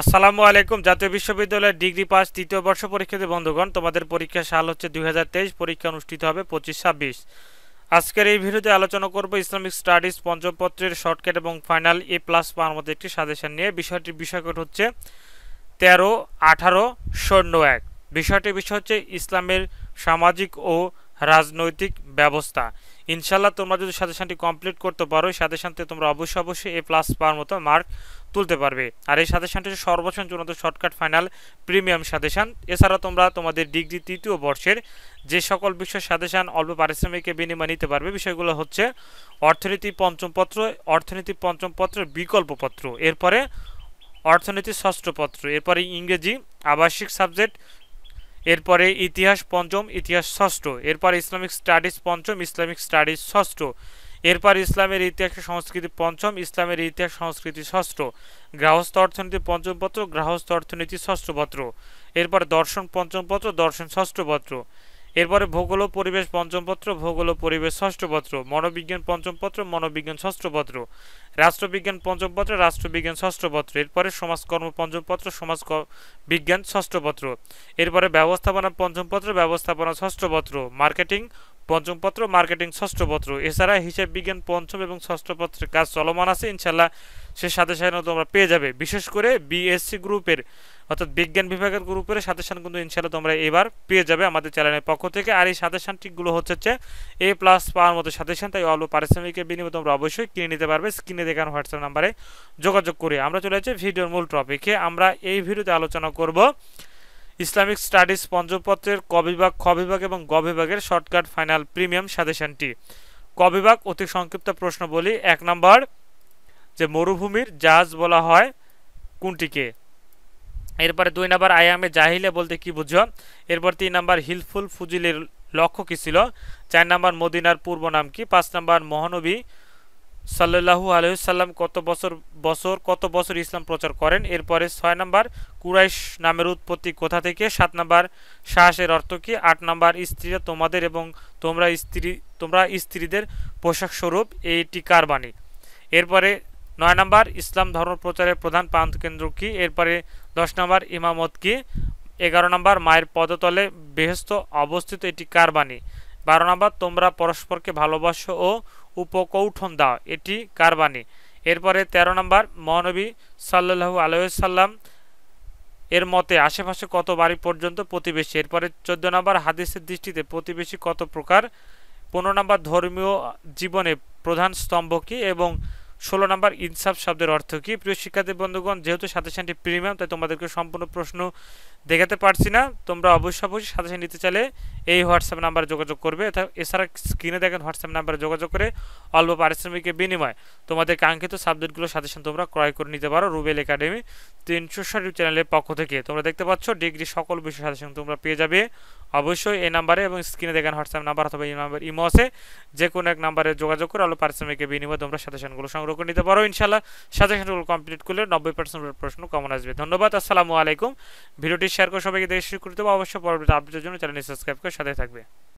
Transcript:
আসসালামু আলাইকুম। জাতীয় বিশ্ববিদ্যালয়ের ডিগ্রি পাস তৃতীয় বর্ষ পরীক্ষার্থী বন্ধুগণ, তোমাদের পরীক্ষার সাল হচ্ছে 2023। পরীক্ষা অনুষ্ঠিত হবে 25-26। আজকের এই ভিডিওতে আলোচনা করব ইসলামিক স্টাডিজ পঞ্চম পত্রের শর্টকাট এবং ফাইনাল A+ পাওয়ার মতো একটি সাজেশন নিয়ে। বিষয়কোড হচ্ছে 13-18-01। বিষয় হচ্ছে ইসলামের সামাজিক ও রাজনৈতিক ব্যবস্থা। ইনশাল্লাহ তোমরা যদি সাজেশনটি কমপ্লিট করতে পারো, সাজেশনতে তোমরা অবশ্যই A+ পাওয়ার মতো মার্ক তুলতে পারবে। আর এই সাজেশনটি সর্বশেষ চূড়ান্ত শর্টকাট ফাইনাল প্রিমিয়াম সাজেশন। এছাড়া তোমরা তোমাদের ডিগ্রি তৃতীয় বর্ষের যে সকল বিষয় সাজেশন অল্প পারিশ্রমিকের বিনিময়ে নিতে পারবে, বিষয়গুলো হচ্ছে অর্থনীতি পঞ্চম পত্র, অর্থনীতি পঞ্চম পত্রের বিকল্প পত্র, এরপরে অর্থনীতি ষষ্ঠ পত্র, এরপরে ইংরেজি আবাসিক সাবজেক্ট, এরপরে ইতিহাস পঞ্চম, ইতিহাস ষষ্ঠ, এরপরে ইসলামিক স্টাডিজ পঞ্চম, ইসলামিক স্টাডিজ ষষ্ঠ, এরপর ইসলামের ইতিহাস সংস্কৃতি পঞ্চম, ইসলামের ইতিহাস সংস্কৃতি ষষ্ঠ, গৃহস্থ অর্থনীতি পঞ্চম পত্র, গৃহস্থ অর্থনীতি ষষ্ঠ পত্র, এরপর দর্শন পঞ্চম পত্র, দর্শন ষষ্ঠ পত্র, এরপরে ভূগোল ও পরিবেশ পঞ্চম পত্র, ভূগোল ও পরিবেশ ষষ্ঠ পত্র, মনোবিজ্ঞান পঞ্চম পত্র, মনোবিজ্ঞান ষষ্ঠ পত্র, রাষ্ট্রবিজ্ঞান পঞ্চম পত্র, রাষ্ট্রবিজ্ঞান ষষ্ঠ পত্র, এরপরে সমাজকর্ম পঞ্চম পত্র, সমাজ বিজ্ঞান ষষ্ঠ পত্র, এরপরে ব্যবস্থাপনা পঞ্চম পত্র, ব্যবস্থাপনা ষষ্ঠ পত্র, মার্কেটিং পঞ্চম পত্র, মার্কেটিং ষষ্ঠ পত্র। এছাড়া হিসাব বিজ্ঞান পঞ্চম এবং ষষ্ঠ পত্রের কাজ চলমান আছে। ইনশাল্লাহ সে সাজেশন তোমরা পেয়ে যাবে। বিশেষ করে বিএসসি গ্রুপের অর্থাৎ বিজ্ঞান বিভাগের গ্রুপের সাজেশন কিন্তু ইনশাল্লাহ তোমরা এবার পেয়ে যাবে আমাদের চ্যানেলের পক্ষ থেকে। আর এই সাজেশনটিগুলো হচ্ছে A+ পাওয়ার মতো সাজেশন, তাই অল্প পারিশ্রমিকের বিনিময়ে তোমরা অবশ্যই কিনে নিতে পারবে স্ক্রিনে দেখানো হোয়াটসঅ্যাপ নাম্বারে যোগাযোগ করে। আমরা চলে যাচ্ছি ভিডিওর মূল টপিকে। আমরা এই ভিডিওতে আলোচনা করব ইসলামিক স্টাডিজ পঞ্চম পত্রের ক বিভাগ, খ বিভাগ এবং গ বিভাগের শর্টকাট ফাইনাল প্রিমিয়াম সাজেশনটি। ক বিভাগ অতি সংক্ষিপ্ত প্রশ্ন বলি। 1 নম্বর, যে মরুভূমির জাহাজ বলা হয় কোনটিকে? এরপরে 2 নম্বর, আয়ামে জাহিলে বলতে কি বুঝো? এরপর 3 নম্বর, হিলফুল ফুজিলের লক্ষ্য কি ছিল? 4 নম্বর, মদিনার পূর্ব নাম কি? 5 নম্বর, মহানবী সাল্লাল্লাহু আলাইহি সাল্লাম কত বছর ইসলাম প্রচার করেন? এরপরে 6 নম্বর, কুরাইশ নামের উৎপত্তি কোথা থেকে? 7 নম্বর, সাহসের অর্থ কি? 8 নম্বর, স্ত্রীরা তোমাদের এবং তোমরা স্ত্রীদের পোশাক স্বরূপ, এটি কার বাণী? এরপরে 9 নম্বর, ইসলাম ধর্ম প্রচারের প্রধান প্রাণকেন্দ্র কি? এরপরে 10 নম্বর, ইমামত কি? 11 নম্বর, মায়ের পদতলে বেহেশত অবস্থিত, এটি কার বাণী? 12 নম্বর, তোমরা পরস্পরকে ভালোবাসো ও উপকৌঠন দাও, এটি কার বাণী? এরপরে 13 নম্বর, মহানবী সাল্লাল্লাহু আলাইহি সাল্লাম এর মতে আশেপাশে কত বাড়ি পর্যন্ত প্রতিবেশী? এরপরে 14 নম্বর, হাদিসের দৃষ্টিতে প্রতিবেশী কত প্রকার? 15 নম্বর, ধর্মীয় জীবনে প্রধান স্তম্ভ কি? এবং 16 নম্বর, ইনসাফ শব্দের অর্থ কি? প্রিয় শিক্ষার্থী বন্ধুগণ, যেহেতু সাজেশনটি প্রিমিয়াম তাই তোমাদেরকে সম্পূর্ণ প্রশ্ন দেখাতে পারছি না। তোমরা অবশ্যই সাজেশন নিতে চাইলে এই হোয়াটসঅ্যাপ নাম্বারে যোগাযোগ করবে। এছাড়া স্ক্রিনে দেখেন হোয়াটসঅ্যাপ নাম্বারে যোগাযোগ করে অল্প পারিশ্রমিকের বিনিময়ে তোমাদের কাঙ্ক্ষিত সাবজেক্টগুলো সাজেশন তোমরা ক্রয় করে নিতে পারো রুবেল একাডেমি 360 চ্যানেলের পক্ষ থেকে। তোমরা দেখতে পাচ্ছ ডিগ্রি সকল বিষয় সাজেশন তোমরা পেয়ে যাবে অবশ্যই এই নাম্বারে, এবং স্ক্রিনে দেখেন হোয়াটসঅ্যাপ নাম্বার অথবা এই নাম্বার ইমো আছে, যে কোনো এক নাম্বারে যোগাযোগ করে অল্প পারিশ্রমিকের বিনিময়ে তোমরা সাজেশনগুলো সংগ্রহ করে নিতে পারো। ইনশাল্লাহ সাজেশনগুলো কমপ্লিট করলে 90% প্রশ্ন কমন আসবে। ধন্যবাদ। আসসালামু আলাইকুম। ভিডিওটি শেয়ার করে সবাইকে দেখে শুরু করতে হবে। অবশ্যই পরবর্তী আপডেটের জন্য চ্যানেলটি সাবস্ক্রাইব করে সাথে থাকবে।